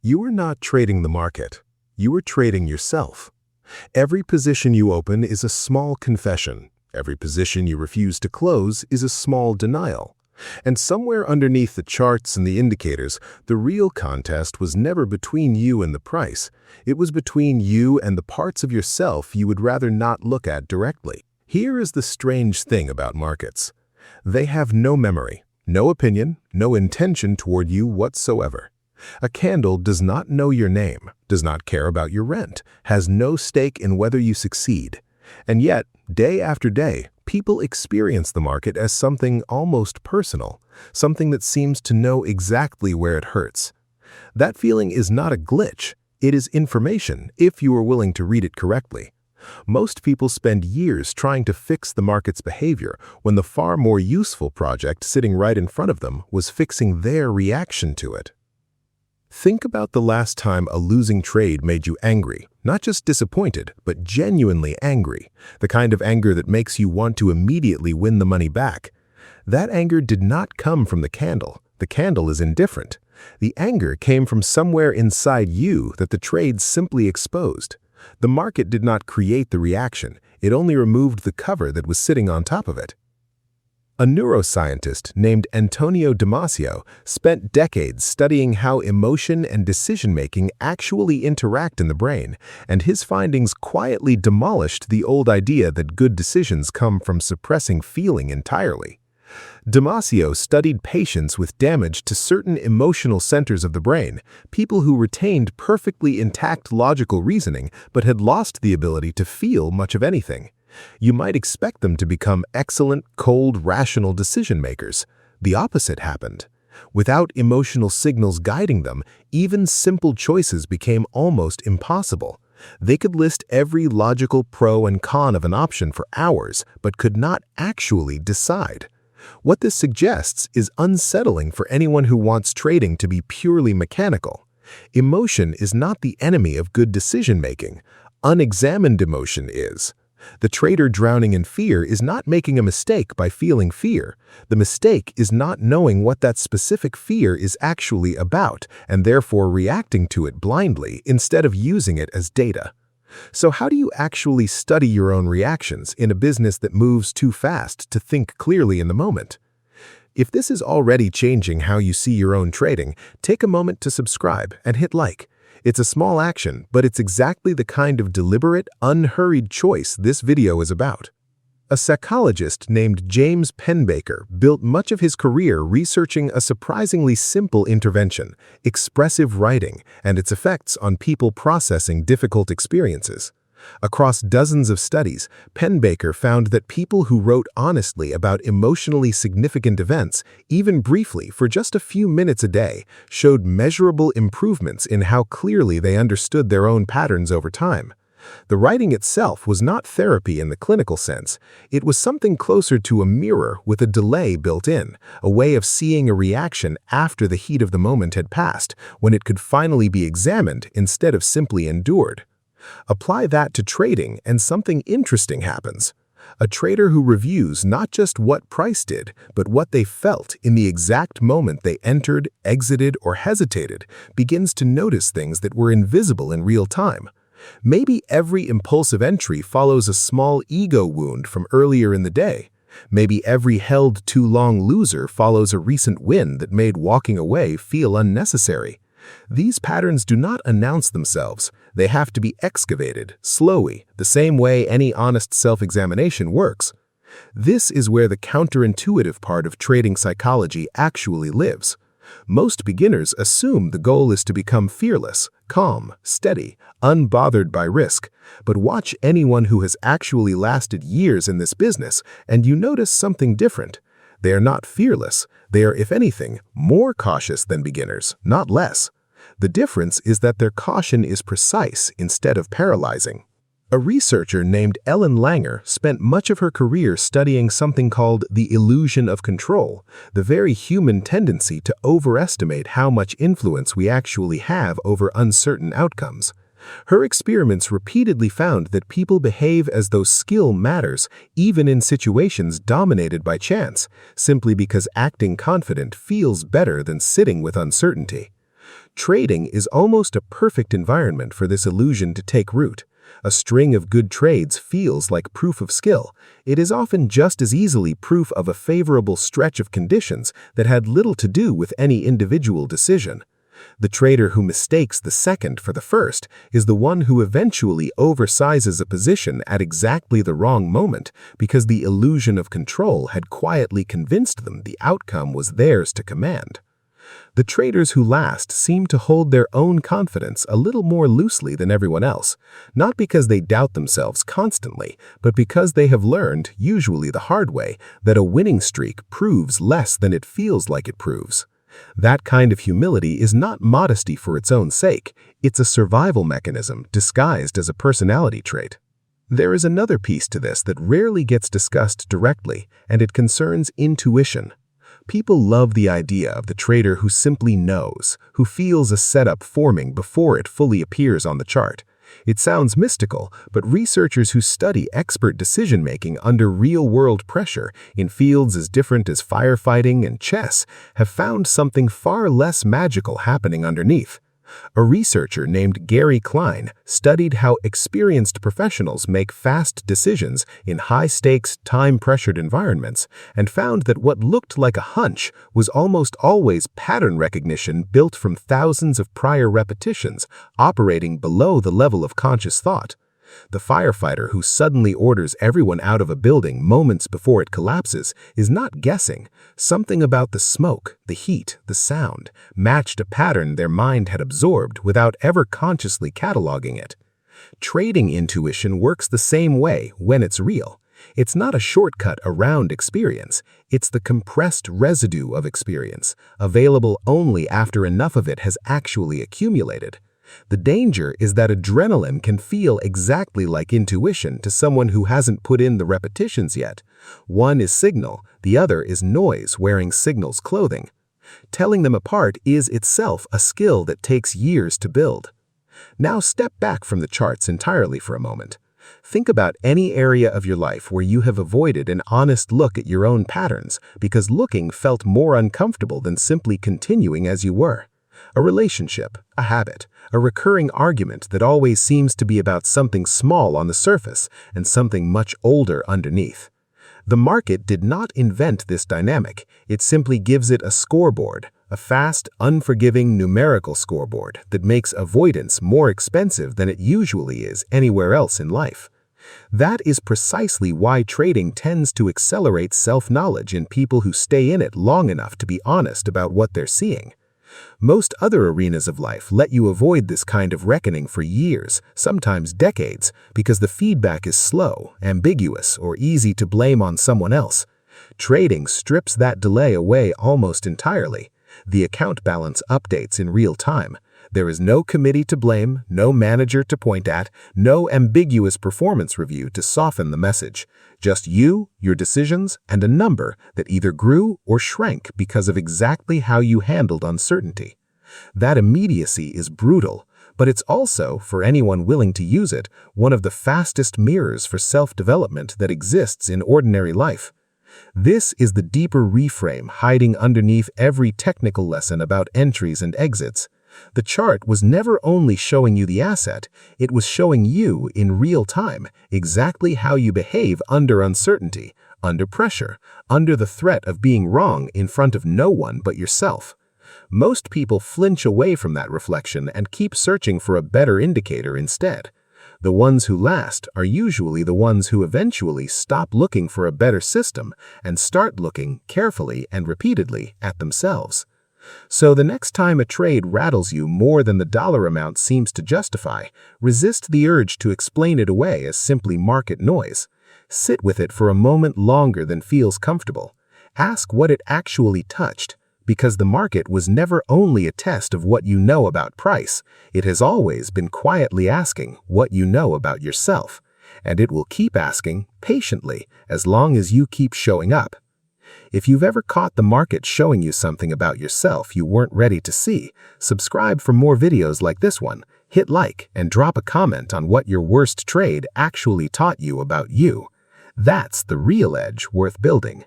You are not trading the market. You are trading yourself. Every position you open is a small confession. Every position you refuse to close is a small denial. And somewhere underneath the charts and the indicators, the real contest was never between you and the price. It was between you and the parts of yourself you would rather not look at directly. Here is the strange thing about markets. They have no memory, no opinion, no intention toward you whatsoever. A candle does not know your name, does not care about your rent, has no stake in whether you succeed. And yet, day after day, people experience the market as something almost personal, something that seems to know exactly where it hurts. That feeling is not a glitch. It is information if you are willing to read it correctly. Most people spend years trying to fix the market's behavior when the far more useful project sitting right in front of them was fixing their reaction to it. Think about the last time a losing trade made you angry, not just disappointed, but genuinely angry, the kind of anger that makes you want to immediately win the money back. That anger did not come from the candle. The candle is indifferent. The anger came from somewhere inside you that the trade simply exposed. The market did not create the reaction. It only removed the cover that was sitting on top of it. A neuroscientist named Antonio Damasio spent decades studying how emotion and decision-making actually interact in the brain, and his findings quietly demolished the old idea that good decisions come from suppressing feeling entirely. Damasio studied patients with damage to certain emotional centers of the brain, people who retained perfectly intact logical reasoning but had lost the ability to feel much of anything. You might expect them to become excellent, cold, rational decision-makers. The opposite happened. Without emotional signals guiding them, even simple choices became almost impossible. They could list every logical pro and con of an option for hours, but could not actually decide. What this suggests is unsettling for anyone who wants trading to be purely mechanical. Emotion is not the enemy of good decision-making. Unexamined emotion is. The trader drowning in fear is not making a mistake by feeling fear. The mistake is not knowing what that specific fear is actually about and therefore reacting to it blindly instead of using it as data. So how do you actually study your own reactions in a business that moves too fast to think clearly in the moment? If this is already changing how you see your own trading, take a moment to subscribe and hit like. It's a small action, but it's exactly the kind of deliberate, unhurried choice this video is about. A psychologist named James Penbaker built much of his career researching a surprisingly simple intervention, expressive writing, and its effects on people processing difficult experiences. Across dozens of studies, Penbaker found that people who wrote honestly about emotionally significant events, even briefly for just a few minutes a day, showed measurable improvements in how clearly they understood their own patterns over time. The writing itself was not therapy in the clinical sense. It was something closer to a mirror with a delay built in, a way of seeing a reaction after the heat of the moment had passed, when it could finally be examined instead of simply endured. Apply that to trading and something interesting happens. A trader who reviews not just what price did, but what they felt in the exact moment they entered, exited, or hesitated, begins to notice things that were invisible in real time. Maybe every impulsive entry follows a small ego wound from earlier in the day. Maybe every held too long loser follows a recent win that made walking away feel unnecessary. These patterns do not announce themselves. They have to be excavated, slowly, the same way any honest self-examination works. This is where the counterintuitive part of trading psychology actually lives. Most beginners assume the goal is to become fearless, calm, steady, unbothered by risk. But watch anyone who has actually lasted years in this business, and you notice something different. They are not fearless. They are, if anything, more cautious than beginners, not less. The difference is that their caution is precise instead of paralyzing. A researcher named Ellen Langer spent much of her career studying something called the illusion of control, the very human tendency to overestimate how much influence we actually have over uncertain outcomes. Her experiments repeatedly found that people behave as though skill matters even in situations dominated by chance, simply because acting confident feels better than sitting with uncertainty. Trading is almost a perfect environment for this illusion to take root. A string of good trades feels like proof of skill. It is often just as easily proof of a favorable stretch of conditions that had little to do with any individual decision. The trader who mistakes the second for the first is the one who eventually oversizes a position at exactly the wrong moment because the illusion of control had quietly convinced them the outcome was theirs to command. The traders who last seem to hold their own confidence a little more loosely than everyone else, not because they doubt themselves constantly, but because they have learned, usually the hard way, that a winning streak proves less than it feels like it proves. That kind of humility is not modesty for its own sake, it's a survival mechanism disguised as a personality trait. There is another piece to this that rarely gets discussed directly, and it concerns intuition. People love the idea of the trader who simply knows, who feels a setup forming before it fully appears on the chart. It sounds mystical, but researchers who study expert decision-making under real-world pressure in fields as different as firefighting and chess have found something far less magical happening underneath. A researcher named Gary Klein studied how experienced professionals make fast decisions in high-stakes, time-pressured environments and found that what looked like a hunch was almost always pattern recognition built from thousands of prior repetitions operating below the level of conscious thought. The firefighter who suddenly orders everyone out of a building moments before it collapses is not guessing. Something about the smoke, the heat, the sound matched a pattern their mind had absorbed without ever consciously cataloging it. Trading intuition works the same way when it's real. It's not a shortcut around experience. It's the compressed residue of experience, available only after enough of it has actually accumulated. The danger is that adrenaline can feel exactly like intuition to someone who hasn't put in the repetitions yet. One is signal, the other is noise wearing signal's clothing. Telling them apart is itself a skill that takes years to build. Now step back from the charts entirely for a moment. Think about any area of your life where you have avoided an honest look at your own patterns because looking felt more uncomfortable than simply continuing as you were. A relationship, a habit, a recurring argument that always seems to be about something small on the surface and something much older underneath. The market did not invent this dynamic, it simply gives it a scoreboard, a fast, unforgiving numerical scoreboard that makes avoidance more expensive than it usually is anywhere else in life. That is precisely why trading tends to accelerate self-knowledge in people who stay in it long enough to be honest about what they're seeing. Most other arenas of life let you avoid this kind of reckoning for years, sometimes decades, because the feedback is slow, ambiguous, or easy to blame on someone else. Trading strips that delay away almost entirely. The account balance updates in real time. There is no committee to blame, no manager to point at, no ambiguous performance review to soften the message. Just you, your decisions, and a number that either grew or shrank because of exactly how you handled uncertainty. That immediacy is brutal, but it's also, for anyone willing to use it, one of the fastest mirrors for self-development that exists in ordinary life. This is the deeper reframe hiding underneath every technical lesson about entries and exits. The chart was never only showing you the asset, it was showing you in real time exactly how you behave under uncertainty, under pressure, under the threat of being wrong in front of no one but yourself. Most people flinch away from that reflection and keep searching for a better indicator instead. The ones who last are usually the ones who eventually stop looking for a better system and start looking carefully and repeatedly at themselves. So the next time a trade rattles you more than the dollar amount seems to justify, resist the urge to explain it away as simply market noise. Sit with it for a moment longer than feels comfortable. Ask what it actually touched, because the market was never only a test of what you know about price, it has always been quietly asking what you know about yourself. And it will keep asking, patiently, as long as you keep showing up. If you've ever caught the market showing you something about yourself you weren't ready to see, subscribe for more videos like this one, hit like, and drop a comment on what your worst trade actually taught you about you. That's the real edge worth building.